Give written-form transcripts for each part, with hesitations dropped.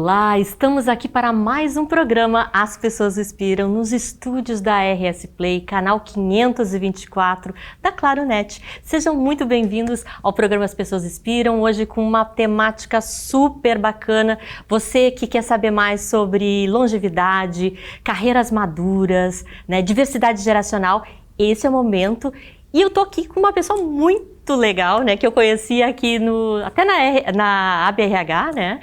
Olá, estamos aqui para mais um programa As Pessoas Inspiram, nos estúdios da RS Play, canal 524 da Claronet. Sejam muito bem-vindos ao programa As Pessoas Inspiram, hoje com uma temática super bacana. Você que quer saber mais sobre longevidade, carreiras maduras, né, diversidade geracional, esse é o momento. E eu tô aqui com uma pessoa muito legal, né, que eu conheci aqui até na ABRH, né,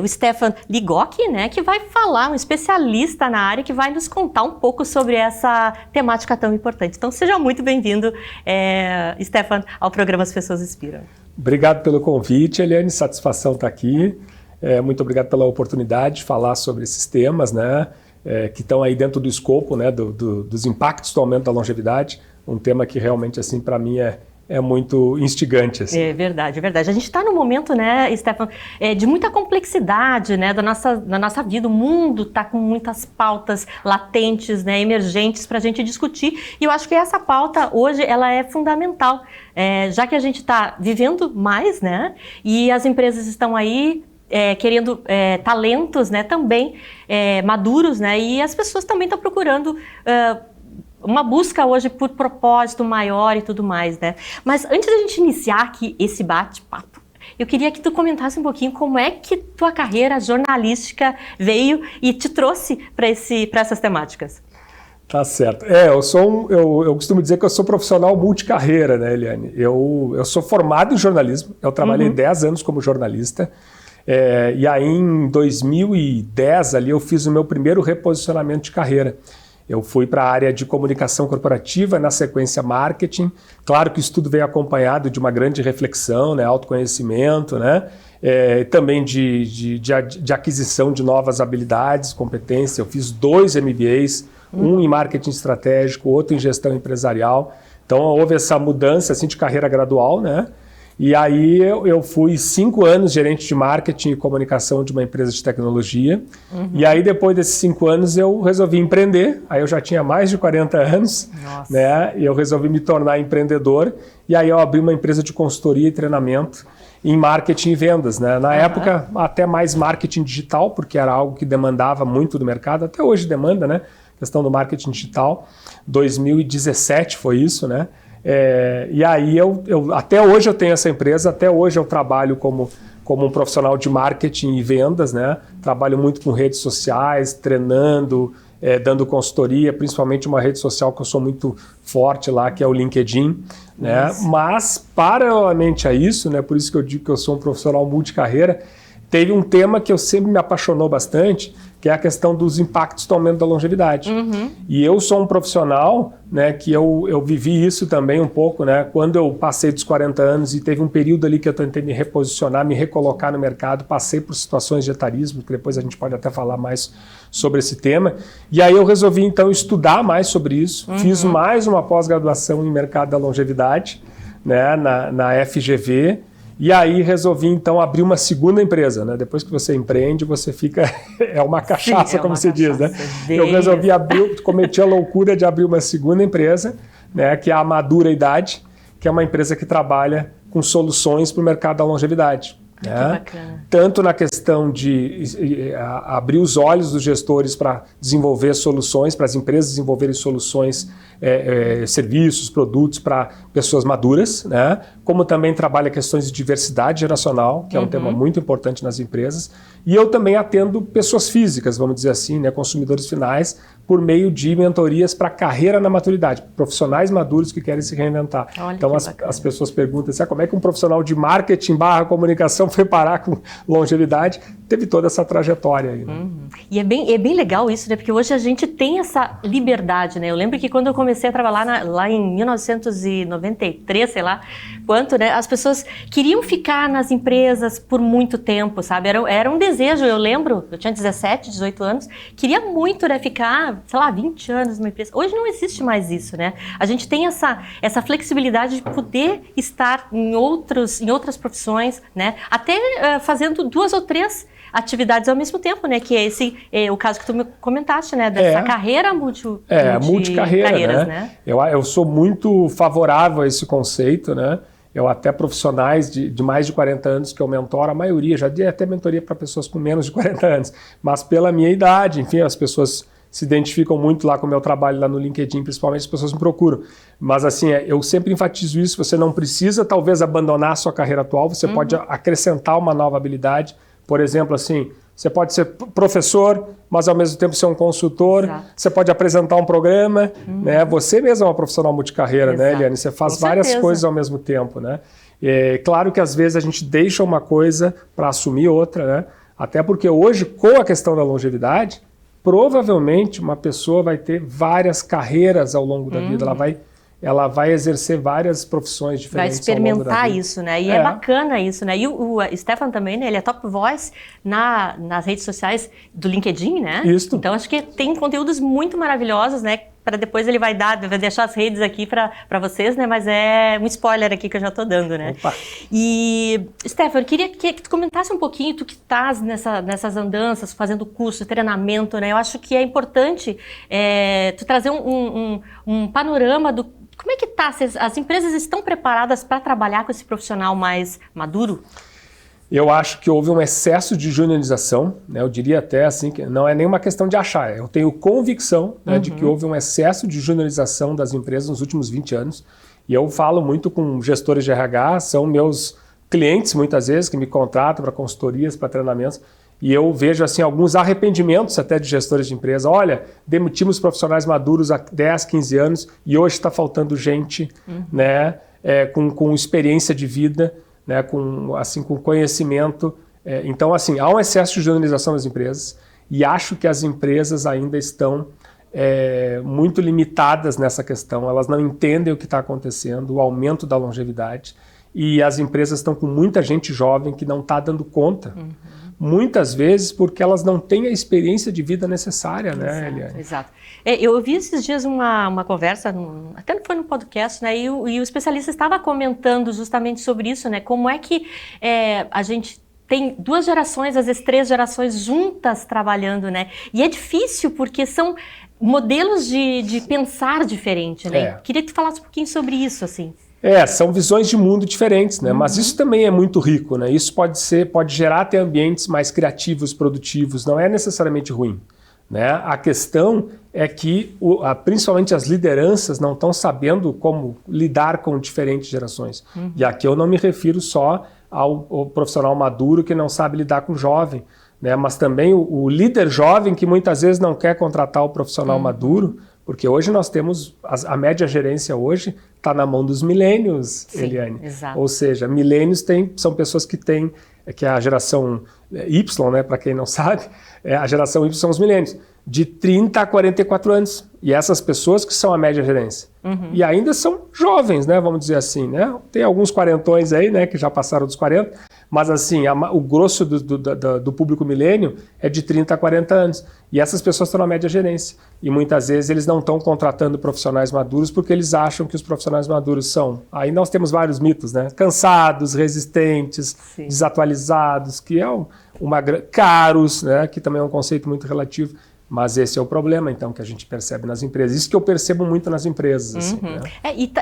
o Stefan Ligock, né, que vai falar, um especialista na área, que vai nos contar um pouco sobre essa temática tão importante. Então, seja muito bem-vindo, Stefan, ao programa As Pessoas Inspiram. Obrigado pelo convite, Eliane, satisfação estar aqui. Muito obrigado pela oportunidade de falar sobre esses temas, né, que estão aí dentro do escopo, né, dos impactos do aumento da longevidade. Um tema que realmente, assim, para mim é muito instigante. Assim. É verdade, é verdade. A gente está num momento, né, Stefan, de muita complexidade, né, da nossa vida. O mundo está com muitas pautas latentes, né, emergentes para a gente discutir. E eu acho que essa pauta hoje ela é fundamental, já que a gente está vivendo mais, né, e as empresas estão aí querendo talentos, né, também maduros, né, e as pessoas também estão procurando uma busca hoje por propósito maior e tudo mais, né? Mas antes da gente iniciar aqui esse bate-papo, eu queria que tu comentasse um pouquinho como é que tua carreira jornalística veio e te trouxe para essas temáticas. Tá certo. Eu costumo dizer que eu sou profissional multicarreira, né, Eliane? Eu sou formado em jornalismo, eu trabalhei 10 anos como jornalista, e aí em 2010 ali eu fiz o meu primeiro reposicionamento de carreira. Eu fui para a área de comunicação corporativa, na sequência marketing. Claro que isso tudo veio acompanhado de uma grande reflexão, né, autoconhecimento, né, também de aquisição de novas habilidades, competências. Eu fiz 2 MBAs, um em marketing estratégico, outro em gestão empresarial. Então houve essa mudança assim, de carreira gradual, né? E aí eu fui 5 anos gerente de marketing e comunicação de uma empresa de tecnologia. E aí depois desses 5 anos eu resolvi empreender. Aí eu já tinha mais de 40 anos, né? E eu resolvi me tornar empreendedor. E aí eu abri uma empresa de consultoria e treinamento em marketing e vendas, né? Na época até mais marketing digital, porque era algo que demandava muito do mercado. Até hoje demanda, né? A questão do marketing digital. 2017 foi isso, né? E aí até hoje eu tenho essa empresa, até hoje eu trabalho como um profissional de marketing e vendas, né? Trabalho muito com redes sociais, treinando, dando consultoria, principalmente uma rede social que eu sou muito forte lá, que é o LinkedIn, né? Mas paralelamente a isso, né? Por isso que eu digo que eu sou um profissional multicarreira, teve um tema que eu sempre me apaixonou bastante, que é a questão dos impactos do aumento da longevidade. E eu sou um profissional, né, que eu vivi isso também um pouco, né, quando eu passei dos 40 anos e teve um período ali que eu tentei me reposicionar, me recolocar no mercado, passei por situações de etarismo, que depois a gente pode até falar mais sobre esse tema. E aí eu resolvi então estudar mais sobre isso, fiz mais uma pós-graduação em mercado da longevidade, né, na FGV. E aí resolvi, então, abrir uma segunda empresa, né? Depois que você empreende, você fica... é uma cachaça, como se diz, né? Eu resolvi cometi a loucura de abrir uma segunda empresa, né? Que é a Madura Idade, que é uma empresa que trabalha com soluções para o mercado da longevidade. Né? Que bacana. Tanto na questão de abrir os olhos dos gestores para desenvolver soluções, para as empresas desenvolverem soluções, serviços, produtos para pessoas maduras, né? Como também trabalha questões de diversidade geracional, que é um tema muito importante nas empresas. E eu também atendo pessoas físicas, vamos dizer assim, né? Consumidores finais, por meio de mentorias para carreira na maturidade, profissionais maduros que querem se reinventar. Olha, então as pessoas perguntam assim, como é que um profissional de marketing / comunicação foi parar com longevidade? Teve toda essa trajetória aí. Né? E é bem legal isso, né? Porque hoje a gente tem essa liberdade, né? Eu lembro que quando eu comecei a trabalhar lá em 1993, sei lá quanto, né? As pessoas queriam ficar nas empresas por muito tempo, sabe? Era um desejo, eu lembro, eu tinha 17, 18 anos, queria muito, né, ficar, sei lá, 20 anos numa empresa. Hoje não existe mais isso, né? A gente tem essa flexibilidade de poder estar em outras profissões, né? Até fazendo 2 ou 3 atividades ao mesmo tempo, né? Que é o caso que tu me comentaste, né? Dessa carreira multicarreira, né? Eu sou muito favorável a esse conceito, né? Eu até profissionais de mais de 40 anos que eu mentoro, a maioria, já dei até mentoria para pessoas com menos de 40 anos, mas pela minha idade, enfim, as pessoas se identificam muito lá com o meu trabalho lá no LinkedIn, principalmente as pessoas me procuram. Mas assim, eu sempre enfatizo isso, você não precisa talvez abandonar a sua carreira atual, você pode acrescentar uma nova habilidade. Por exemplo, assim, você pode ser professor, mas ao mesmo tempo ser um consultor. Exato. Você pode apresentar um programa, né? Você mesmo é uma profissional multicarreira, né, Eliane? Você faz várias coisas ao mesmo tempo, né? É claro que às vezes a gente deixa uma coisa para assumir outra, né? Até porque hoje, com a questão da longevidade, provavelmente uma pessoa vai ter várias carreiras ao longo da vida, ela vai exercer várias profissões diferentes. Vai experimentar isso, né? E é bacana isso, né? E o Stefan também, né? Ele é top voice nas redes sociais do LinkedIn, né? Isso. Então acho que tem conteúdos muito maravilhosos, né? Para depois ele vai deixar as redes aqui para vocês, né? Mas é um spoiler aqui que eu já estou dando, né? Opa. E, Stefan, eu queria que tu comentasse um pouquinho, tu que estás nessas andanças, fazendo curso, treinamento, né? Eu acho que é importante tu trazer um panorama do como é que tá? As empresas estão preparadas para trabalhar com esse profissional mais maduro? Eu acho que houve um excesso de juniorização, né? Eu diria até assim que não é nenhuma questão de achar, eu tenho convicção, né, de que houve um excesso de juniorização das empresas nos últimos 20 anos. E eu falo muito com gestores de RH, são meus clientes muitas vezes que me contratam para consultorias, para treinamentos. E eu vejo assim, alguns arrependimentos até de gestores de empresa. Olha, demitimos profissionais maduros há 10, 15 anos e hoje está faltando gente né, com experiência de vida, né, com conhecimento. Então, assim, há um excesso de juniorização das empresas e acho que as empresas ainda estão muito limitadas nessa questão. Elas não entendem o que está acontecendo, o aumento da longevidade. E as empresas estão com muita gente jovem que não está dando conta. Muitas vezes porque elas não têm a experiência de vida necessária, né, Eliane? Exato. Eu ouvi esses dias uma conversa, até foi no podcast, né, e o especialista estava comentando justamente sobre isso, né, como é que a gente tem 2 gerações, às vezes 3 gerações juntas trabalhando, né, e é difícil porque são modelos de pensar diferente, né, Queria que tu falasse um pouquinho sobre isso, assim. São visões de mundo diferentes, né? Mas isso também é muito rico, né? Isso pode gerar até ambientes mais criativos, produtivos, não é necessariamente ruim, né? A questão é que principalmente as lideranças não estão sabendo como lidar com diferentes gerações. E aqui eu não me refiro só ao profissional maduro que não sabe lidar com o jovem, né? Mas também o líder jovem que muitas vezes não quer contratar o profissional maduro, porque hoje nós temos, a média gerência hoje está na mão dos milênios, Eliane. Exato. Ou seja, milênios são pessoas que têm, que é a geração Y, né, para quem não sabe, a geração Y são os milênios, de 30 a 44 anos. E essas pessoas que são a média gerência. E ainda são jovens, né, vamos dizer assim, né? Tem alguns quarentões aí, né, que já passaram dos 40, mas assim, o grosso do público milênio é de 30 a 40 anos. E essas pessoas estão na média gerência. E muitas vezes eles não estão contratando profissionais maduros porque eles acham que os profissionais maduros são... Aí nós temos vários mitos, né? Cansados, resistentes, desatualizados, que é caros, né? Que também é um conceito muito relativo. Mas esse é o problema, então, que a gente percebe nas empresas. Isso que eu percebo muito nas empresas. Assim, né?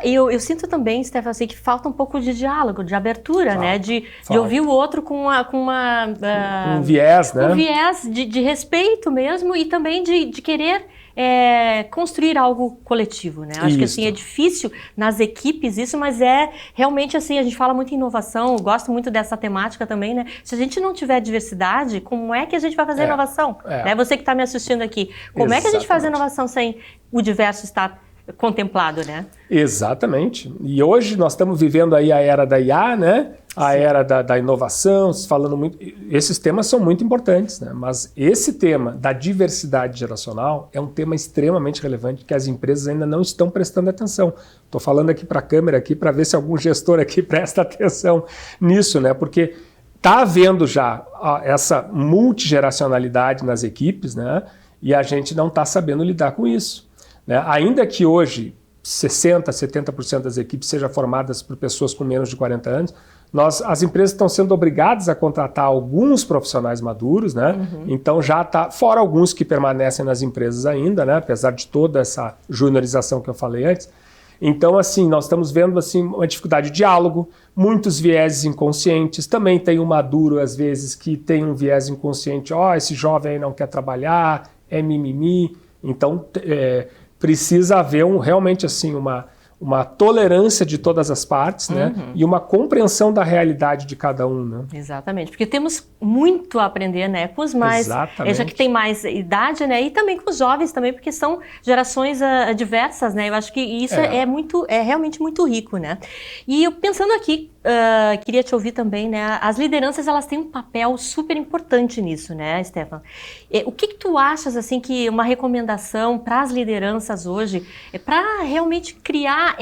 Eu sinto também, Stefan, assim, que falta um pouco de diálogo, de abertura, né? De ouvir o outro com um viés, né? Um viés de respeito mesmo e também de querer construir algo coletivo, né? Acho que assim, é difícil nas equipes isso, mas realmente assim, a gente fala muito em inovação, eu gosto muito dessa temática também, né? Se a gente não tiver diversidade, como é que a gente vai fazer inovação? Né? Você que está me assistindo aqui, como é que a gente faz inovação sem o diverso estar contemplado, né? Exatamente. E hoje nós estamos vivendo aí a era da IA, né? A era da inovação, falando muito... Esses temas são muito importantes, né? Mas esse tema da diversidade geracional é um tema extremamente relevante que as empresas ainda não estão prestando atenção. Estou falando aqui para a câmera aqui para ver se algum gestor aqui presta atenção nisso, né? Porque está havendo já essa multigeracionalidade nas equipes, né? E a gente não está sabendo lidar com isso, né? Ainda que hoje 60%, 70% das equipes sejam formadas por pessoas com menos de 40 anos, as empresas estão sendo obrigadas a contratar alguns profissionais maduros, né? Então já está, fora alguns que permanecem nas empresas ainda, né? Apesar de toda essa juniorização que eu falei antes. Então, assim, nós estamos vendo assim, uma dificuldade de diálogo, muitos vieses inconscientes. Também tem um maduro, às vezes, que tem um viés inconsciente. Esse jovem aí não quer trabalhar, é mimimi. Então, precisa haver realmente assim, uma tolerância de todas as partes, né? E uma compreensão da realidade de cada um, né? Exatamente, porque temos muito a aprender, né, com os mais, já que tem mais idade, né, e também com os jovens também, porque são gerações diversas, né? Eu acho que isso é realmente muito rico, né? E eu pensando aqui, queria te ouvir também, né? As lideranças, elas têm um papel super importante nisso, né, Stefan? O que tu achas, assim, que uma recomendação para as lideranças hoje é para realmente criar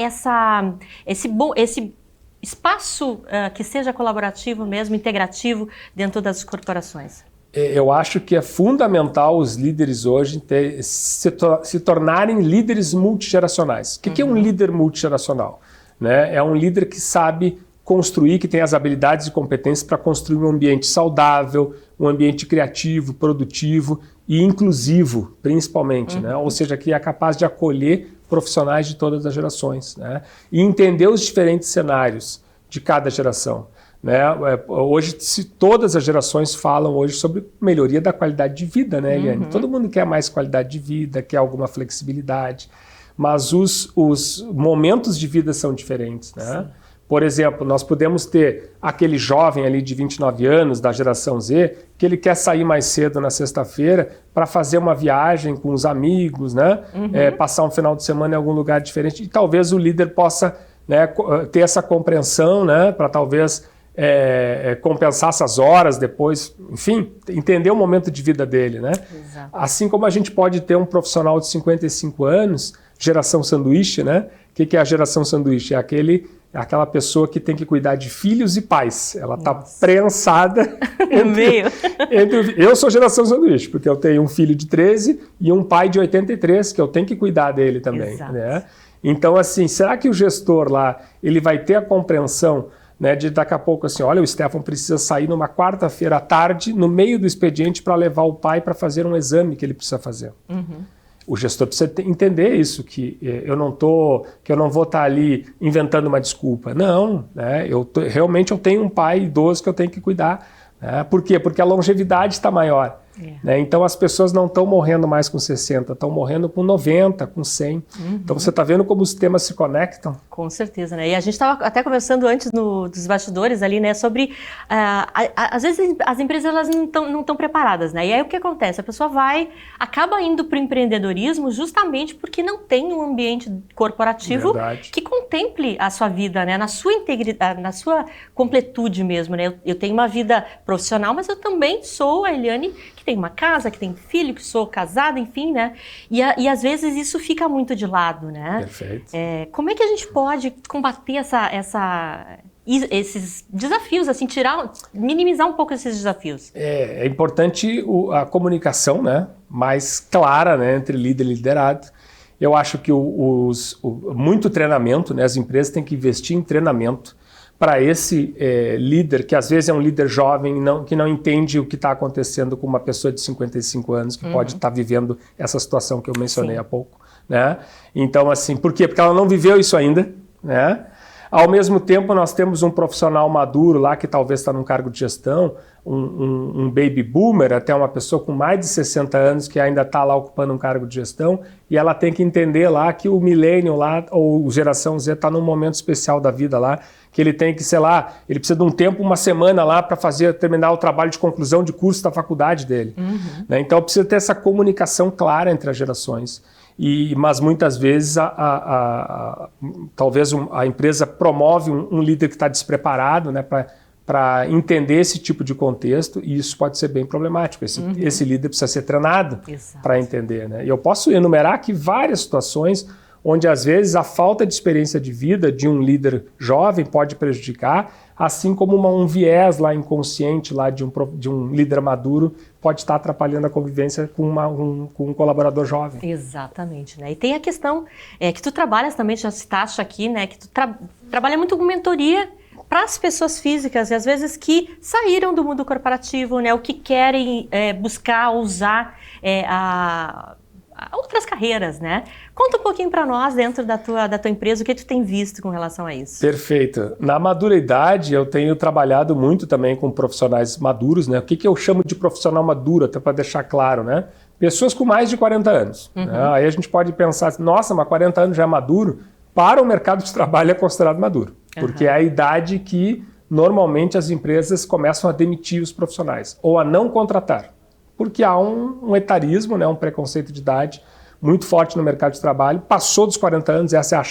esse espaço que seja colaborativo mesmo, integrativo dentro das corporações? Eu acho que é fundamental os líderes hoje se tornarem líderes multigeracionais. O que é um líder multigeracional? Né? É um líder que sabe construir, que tem as habilidades e competências para construir um ambiente saudável, um ambiente criativo, produtivo e inclusivo, principalmente, né? Ou seja, que é capaz de acolher profissionais de todas as gerações, né? E entender os diferentes cenários de cada geração, né? Hoje, todas as gerações falam hoje sobre melhoria da qualidade de vida, né, Eliane? Todo mundo quer mais qualidade de vida, quer alguma flexibilidade, mas os momentos de vida são diferentes, né? Sim. Por exemplo, nós podemos ter aquele jovem ali de 29 anos, da geração Z, que ele quer sair mais cedo na sexta-feira para fazer uma viagem com os amigos, né? Passar um final de semana em algum lugar diferente. E talvez o líder possa, né, ter essa compreensão, né, para talvez compensar essas horas depois, enfim, entender o momento de vida dele, né? Exato. Assim como a gente pode ter um profissional de 55 anos, geração sanduíche, né? O que é a geração sanduíche? É aquela pessoa que tem que cuidar de filhos e pais. Ela está prensada eu sou geração sanduíche, porque eu tenho um filho de 13 e um pai de 83, que eu tenho que cuidar dele também. Né? Então, assim, será que o gestor lá, ele vai ter a compreensão, né, de daqui a pouco assim, olha, o Stefan precisa sair numa quarta-feira à tarde, no meio do expediente, para levar o pai para fazer um exame que ele precisa fazer. O gestor precisa entender isso, que eu não vou estar ali inventando uma desculpa. Não, né? Realmente eu tenho um pai idoso que eu tenho que cuidar. Né? Por quê? Porque a longevidade está maior. Né? Então as pessoas não estão morrendo mais com 60, estão morrendo com 90, com 100. Então você está vendo como os temas se conectam? Com certeza, né? E a gente estava até conversando antes dos bastidores ali, né, sobre às vezes as empresas elas não estão preparadas, né? E aí o que acontece? A pessoa acaba indo para o empreendedorismo justamente porque não tem um ambiente corporativo que contemple a sua vida, né? Na sua integridade, na sua completude mesmo, né? Eu tenho uma vida profissional, mas eu também sou a Eliane que tem uma casa, que tem filho, que sou casada, enfim, né? E às vezes isso fica muito de lado, né? Perfeito. Como é que a gente pode combater esses desafios, assim, minimizar um pouco esses desafios? É importante a comunicação, né, mais clara, né, entre líder e liderado. Eu acho que muito treinamento, né, as empresas têm que investir em treinamento para esse líder, que às vezes é um líder jovem, que não entende o que está acontecendo com uma pessoa de 55 anos, que pode estar vivendo essa situação que eu mencionei há pouco. Né? Então, assim, por quê? Porque ela não viveu isso ainda, né? Ao mesmo tempo, nós temos um profissional maduro lá que talvez está num cargo de gestão, um baby boomer, até uma pessoa com mais de 60 anos que ainda está lá ocupando um cargo de gestão, e ela tem que entender lá que o millennial lá, ou geração Z, está num momento especial da vida lá, que ele tem que, sei lá, ele precisa de um tempo, uma semana lá para terminar o trabalho de conclusão de curso da faculdade dele. Né? Então precisa ter essa comunicação clara entre as gerações. Mas muitas vezes talvez a empresa promove um líder que está despreparado, né, para entender esse tipo de contexto, e isso pode ser bem problemático. Esse líder precisa ser treinado para entender. Né? E eu posso enumerar aqui várias situações onde às vezes a falta de experiência de vida de um líder jovem pode prejudicar, assim como um viés lá inconsciente lá de um líder maduro pode estar atrapalhando a convivência com um colaborador jovem. Exatamente, né? E tem a questão que tu trabalhas também, já citaste aqui, né? Que tu trabalha muito com mentoria para as pessoas físicas, e às vezes que saíram do mundo corporativo, né? O que querem buscar, usar outras carreiras, né? Conta um pouquinho para nós dentro da tua empresa, o que tu tem visto com relação a isso. Perfeito. Na maturidade, eu tenho trabalhado muito também com profissionais maduros, né? O que eu chamo de profissional maduro, até para deixar claro, né? Pessoas com mais de 40 anos. Né? Aí a gente pode pensar, nossa, mas 40 anos já é maduro? Para o mercado de trabalho é considerado maduro, porque é a idade que normalmente as empresas começam a demitir os profissionais ou a não contratar, porque há um etarismo, né, um preconceito de idade muito forte no mercado de trabalho. Passou dos 40 anos, essa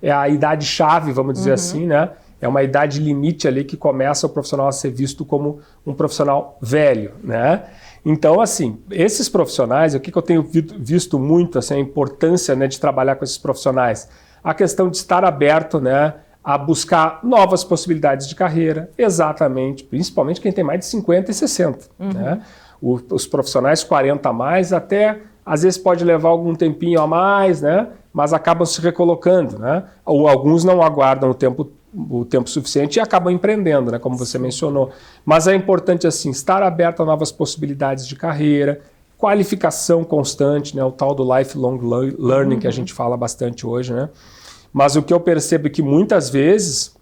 é a idade-chave, vamos dizer assim, né? É uma idade limite ali que começa o profissional a ser visto como um profissional velho, né? Então, assim, esses profissionais, o que eu tenho visto muito, assim, a importância, né, de trabalhar com esses profissionais, a questão de estar aberto, né, a buscar novas possibilidades de carreira, exatamente, principalmente quem tem mais de 50 e 60. Né? Os profissionais 40 a mais até, às vezes pode levar algum tempinho a mais, né? Mas acabam se recolocando, né? Ou alguns não aguardam o tempo suficiente e acabam empreendendo, né? Como você mencionou. Mas é importante assim, estar aberto a novas possibilidades de carreira, qualificação constante, né? O tal do lifelong learning que a gente fala bastante hoje, né? Mas o que eu percebo é que muitas vezes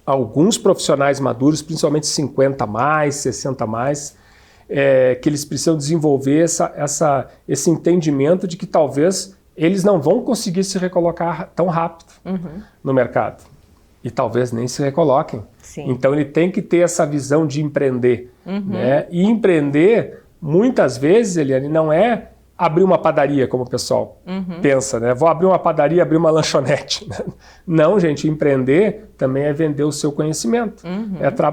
alguns profissionais maduros, principalmente 50 a mais, 60 a mais, que eles precisam desenvolver esse entendimento de que talvez eles não vão conseguir se recolocar tão rápido no mercado. E talvez nem se recoloquem. Sim. Então ele tem que ter essa visão de empreender. Né? E empreender, muitas vezes, Eliane, não é abrir uma padaria, como o pessoal pensa, né? Vou abrir uma padaria, abrir uma lanchonete. Não, gente, empreender também é vender o seu conhecimento.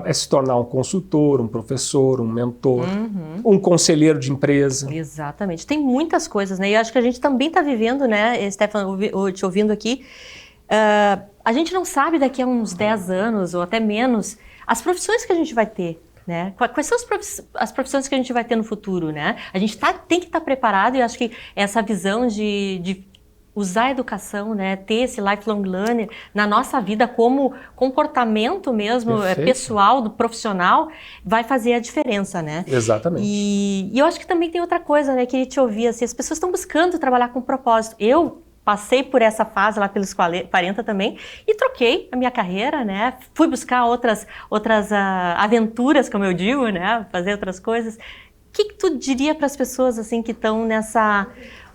É se tornar um consultor, um professor, um mentor, um conselheiro de empresa. Exatamente. Tem muitas coisas, né? E acho que a gente também está vivendo, né, Stefan, te ouvindo aqui, a gente não sabe daqui a uns 10 anos ou até menos as profissões que a gente vai ter. Né? Quais são as profissões que a gente vai ter no futuro, né? A gente tem que estar preparado, e acho que essa visão de usar a educação, né? Ter esse lifelong learning na nossa vida como comportamento mesmo pessoal, do profissional, vai fazer a diferença, né? Exatamente. E eu acho que também tem outra coisa, né? Que te ouvir, assim, as pessoas estão buscando trabalhar com propósito. Eu passei por essa fase lá pelos 40 também e troquei a minha carreira, né? Fui buscar outras aventuras, como eu digo, né? Fazer outras coisas. O que tu diria para as pessoas assim que estão nessa...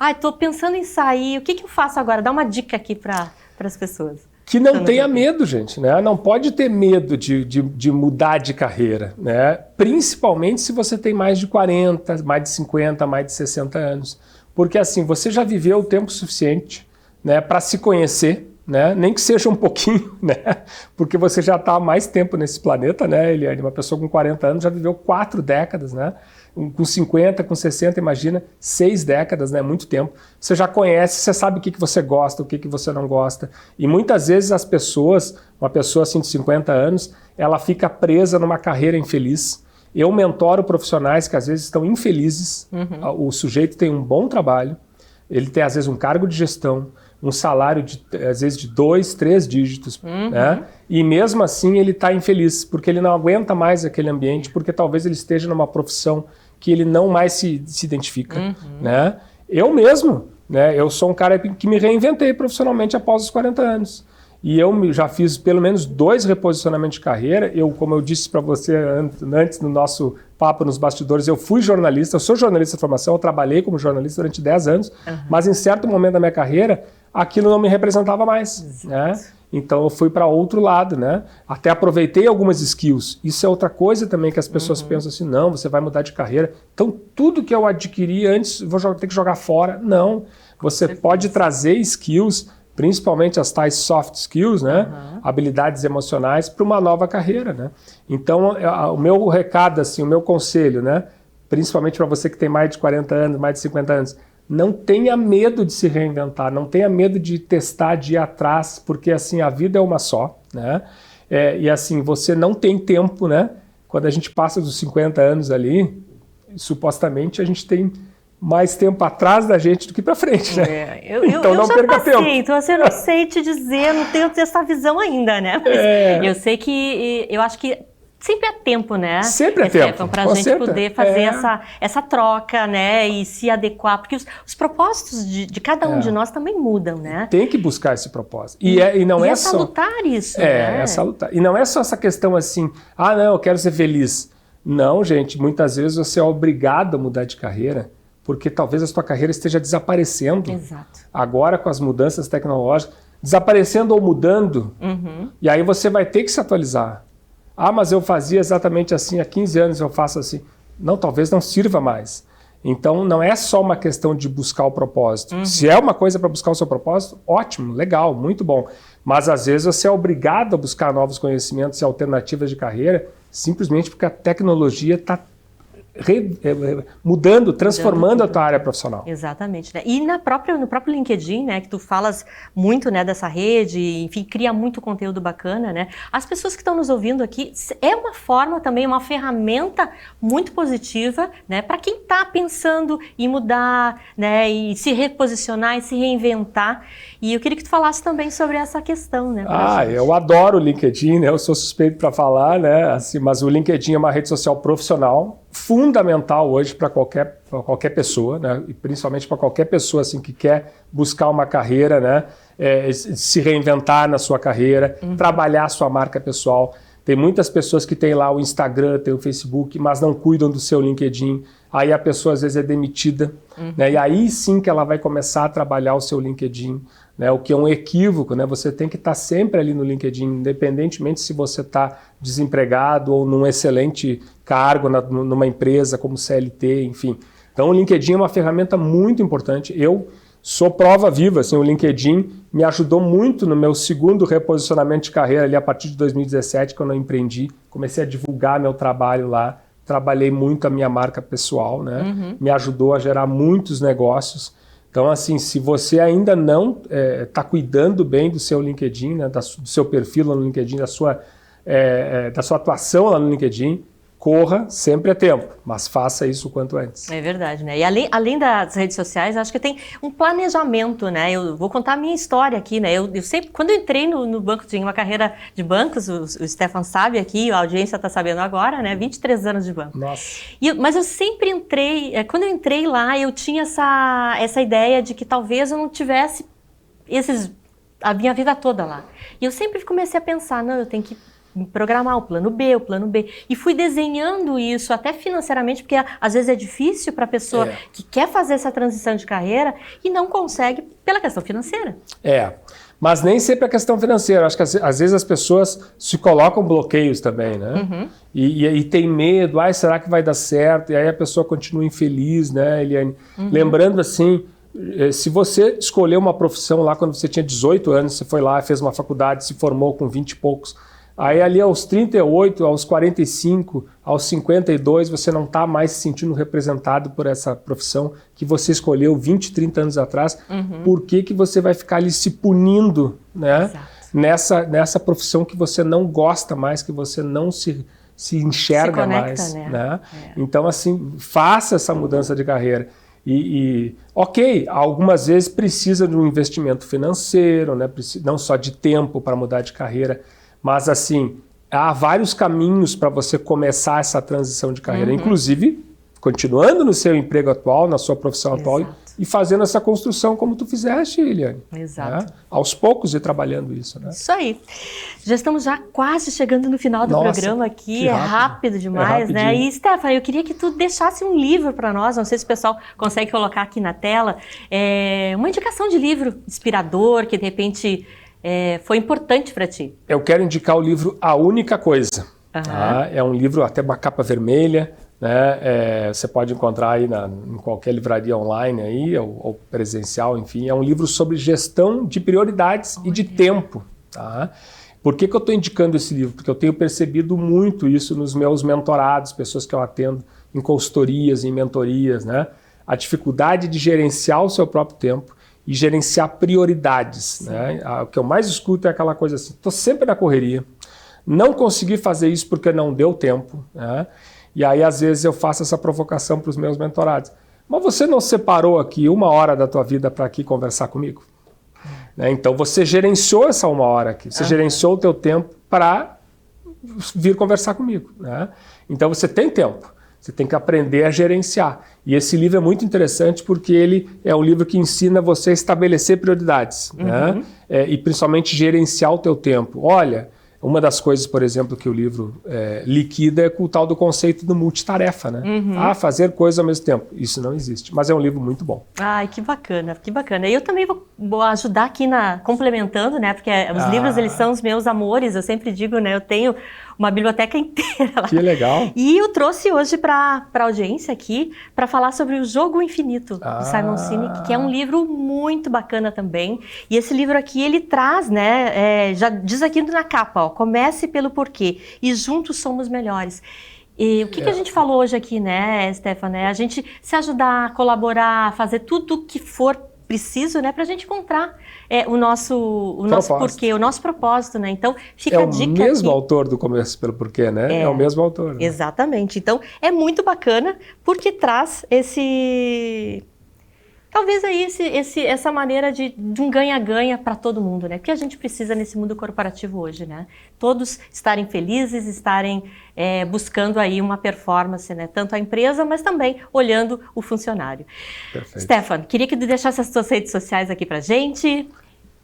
estou pensando em sair, o que eu faço agora? Dá uma dica aqui para as pessoas. Que não tenha medo, gente, né? Não pode ter medo de mudar de carreira, né? Principalmente se você tem mais de 40, mais de 50, mais de 60 anos. Porque assim, você já viveu o tempo suficiente, né, para se conhecer, né, nem que seja um pouquinho, né, porque você já está há mais tempo nesse planeta, né, Eliane? Uma pessoa com 40 anos já viveu 4 décadas, né? Com 50, com 60, imagina, 6 décadas, né, muito tempo. Você já conhece, você sabe o que você gosta, o que você não gosta. E muitas vezes as pessoas, uma pessoa assim de 50 anos, ela fica presa numa carreira infeliz. Eu mentoro profissionais que às vezes estão infelizes, o sujeito tem um bom trabalho, ele tem às vezes um cargo de gestão, um salário às vezes de 2, 3 dígitos, né? E mesmo assim ele está infeliz, porque ele não aguenta mais aquele ambiente, porque talvez ele esteja numa profissão que ele não mais se identifica. Né? Eu mesmo, né? Eu sou um cara que me reinventei profissionalmente após os 40 anos. E eu já fiz pelo menos 2 reposicionamentos de carreira. Como eu disse para você antes no nosso papo nos bastidores, eu fui jornalista, eu sou jornalista de formação, eu trabalhei como jornalista durante 10 anos, mas em certo momento da minha carreira, aquilo não me representava mais. Né? Então eu fui para outro lado, né? Até aproveitei algumas skills. Isso é outra coisa também que as pessoas pensam assim, não, você vai mudar de carreira. Então tudo que eu adquiri antes, vou ter que jogar fora. Não, você pode trazer skills, principalmente as tais soft skills, né? Habilidades emocionais, para uma nova carreira, né? Então, o meu recado, assim, o meu conselho, né? Principalmente para você que tem mais de 40 anos, mais de 50 anos, não tenha medo de se reinventar, não tenha medo de testar, de ir atrás, porque assim, a vida é uma só, né? E assim, você não tem tempo, né? Quando a gente passa dos 50 anos ali, supostamente a gente tem mais tempo atrás da gente do que para frente, né? Então não perca tempo. Então assim, eu não sei te dizer, não tenho essa visão ainda, né? Mas eu sei que, eu acho que sempre é tempo, né? Sempre é tempo. Para a gente poder fazer essa troca, né? E se adequar, porque os propósitos de cada um de nós também mudam, né? Tem que buscar esse propósito. E não é só... salutar isso, né? É salutar. E não é só essa questão assim, não, eu quero ser feliz. Não, gente, muitas vezes você é obrigado a mudar de carreira, porque talvez a sua carreira esteja desaparecendo. Exato. Agora com as mudanças tecnológicas, desaparecendo ou mudando, e aí você vai ter que se atualizar. Mas eu fazia exatamente assim, há 15 anos eu faço assim. Não, talvez não sirva mais. Então, não é só uma questão de buscar o propósito. Se é uma coisa para buscar o seu propósito, ótimo, legal, muito bom. Mas, às vezes, você é obrigado a buscar novos conhecimentos e alternativas de carreira simplesmente porque a tecnologia está mudando, transformando a tua área profissional. Exatamente, né? E no próprio LinkedIn, né, que tu falas muito, né, dessa rede, enfim, cria muito conteúdo bacana, né? As pessoas que estão nos ouvindo aqui, é uma forma também, uma ferramenta muito positiva, né, para quem está pensando em mudar, né, e se reposicionar e se reinventar. E eu queria que tu falasse também sobre essa questão, né? Eu adoro o LinkedIn, né? Eu sou suspeito para falar, né? Assim, mas o LinkedIn é uma rede social profissional, fundamental hoje para qualquer pessoa, né? E principalmente para qualquer pessoa assim, que quer buscar uma carreira, né? Se reinventar na sua carreira, trabalhar a sua marca pessoal. Tem muitas pessoas que têm lá o Instagram, tem o Facebook, mas não cuidam do seu LinkedIn. Aí a pessoa às vezes é demitida, né? E aí sim que ela vai começar a trabalhar o seu LinkedIn, né? O que é um equívoco, né? Você tem que estar sempre ali no LinkedIn, independentemente se você está desempregado ou num excelente cargo numa empresa como CLT, enfim. Então o LinkedIn é uma ferramenta muito importante. Eu sou prova viva, assim, o LinkedIn me ajudou muito no meu segundo reposicionamento de carreira ali a partir de 2017, quando eu empreendi, comecei a divulgar meu trabalho lá, trabalhei muito a minha marca pessoal, né? Me ajudou a gerar muitos negócios. Então, assim, se você ainda não está cuidando bem do seu LinkedIn, né, do seu perfil lá no LinkedIn, da sua atuação lá no LinkedIn, corra, sempre é tempo, mas faça isso o quanto antes. É verdade, né? E além das redes sociais, acho que tem um planejamento, né? Eu vou contar a minha história aqui, né? Eu sempre, quando eu entrei no banco, tinha uma carreira de bancos, o Stefan sabe aqui, a audiência está sabendo agora, né? 23 anos de banco. Nossa. Mas eu sempre entrei, quando eu entrei lá, eu tinha essa ideia de que talvez eu não tivesse a minha vida toda lá. E eu sempre comecei a pensar, não, eu tenho que programar o plano B. E fui desenhando isso até financeiramente, porque às vezes é difícil para a pessoa que quer fazer essa transição de carreira e não consegue pela questão financeira. Mas nem sempre a questão financeira. Acho que às vezes as pessoas se colocam bloqueios também, né? E tem medo, será que vai dar certo? E aí a pessoa continua infeliz, né, Eliane? Lembrando assim, se você escolheu uma profissão lá quando você tinha 18 anos, você foi lá, fez uma faculdade, se formou com 20 e poucos, aí ali aos 38, aos 45, aos 52, você não está mais se sentindo representado por essa profissão que você escolheu 20, 30 anos atrás, por que você vai ficar ali se punindo, né? Nessa profissão que você não gosta mais, que você não se enxerga mais. Né? Então, assim, faça essa mudança de carreira. Ok, algumas vezes precisa de um investimento financeiro, né? Não só de tempo para mudar de carreira, mas assim, há vários caminhos para você começar essa transição de carreira, inclusive continuando no seu emprego atual, na sua profissão atual e fazendo essa construção como tu fizeste, Eliane. Exato. Né? Aos poucos e trabalhando isso. Né? Isso aí. Já estamos quase chegando no final do programa aqui, é rápido demais, né? E Stefan, eu queria que tu deixasse um livro para nós, não sei se o pessoal consegue colocar aqui na tela, uma indicação de livro inspirador, que de repente foi importante para ti. Eu quero indicar o livro A Única Coisa. Tá? É um livro até uma capa vermelha, né? Você pode encontrar aí em qualquer livraria online aí, ou presencial, enfim. É um livro sobre gestão de prioridades e de tempo. Tá? Por que eu estou indicando esse livro? Porque eu tenho percebido muito isso nos meus mentorados, pessoas que eu atendo em consultorias, em mentorias, né? A dificuldade de gerenciar o seu próprio tempo e gerenciar prioridades. Né? O que eu mais escuto é aquela coisa assim, estou sempre na correria, não consegui fazer isso porque não deu tempo. Né? E aí, às vezes, eu faço essa provocação para os meus mentorados. Mas você não separou aqui 1 hora da tua vida para aqui conversar comigo? Né? Então, você gerenciou essa 1 hora aqui, você gerenciou o teu tempo para vir conversar comigo, né? Então você tem tempo, você tem que aprender a gerenciar. E esse livro é muito interessante porque ele é um livro que ensina você a estabelecer prioridades, né? E principalmente gerenciar o teu tempo. Olha, uma das coisas, por exemplo, que o livro liquida é com o tal do conceito do multitarefa, né? Fazer coisas ao mesmo tempo. Isso não existe, mas é um livro muito bom. Ai, que bacana, que bacana. Eu também vou ajudar aqui complementando, né? Porque os livros, eles são os meus amores, eu sempre digo, né? Eu tenho uma biblioteca inteira lá. Que legal. E eu trouxe hoje para a audiência aqui para falar sobre O Jogo Infinito, do Simon Sinek, que é um livro muito bacana também. E esse livro aqui, ele traz, né? Já diz aqui na capa, ó, comece pelo porquê e juntos somos melhores. E o que a gente falou hoje aqui, né, Stefan? A gente se ajudar, colaborar, fazer tudo o que for preciso, né, para a gente encontrar o nosso porquê, o nosso propósito, né? Então, fica a dica aqui. É o mesmo autor do Comece pelo Porquê, né? É o mesmo autor. Né? Exatamente. Então, é muito bacana porque traz talvez aí essa maneira de um ganha-ganha para todo mundo, né? Porque a gente precisa nesse mundo corporativo hoje, né? Todos estarem felizes, estarem buscando aí uma performance, né? Tanto a empresa, mas também olhando o funcionário. Perfeito. Stefan, queria que tu deixasse as tuas redes sociais aqui pra gente.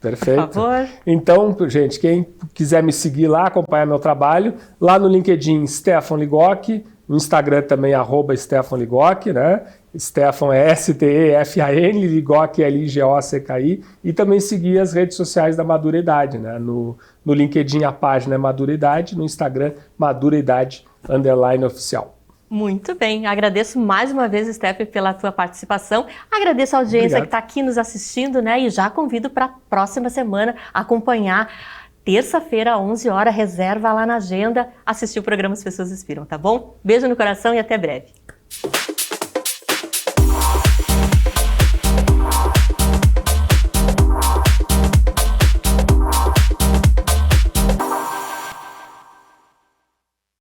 Perfeito. Por favor. Então, gente, quem quiser me seguir lá, acompanhar meu trabalho, lá no LinkedIn, Stefan Ligoc, no Instagram também, @Stefan Ligoc, né? Stefan é S-T-E-F-A-N, Ligoc é L-I-G-O-C-K-I, e também seguir as redes sociais da Madura Idade, né? No LinkedIn a página é Madura Idade, no Instagram Madura Idade _oficial. Muito bem, agradeço mais uma vez, Stefan, pela tua participação, agradeço a audiência que está aqui nos assistindo, né? E já convido para a próxima semana acompanhar. Terça-feira, 11 horas, reserva lá na agenda, assistir o programa As Pessoas Inspiram, tá bom? Beijo no coração e até breve.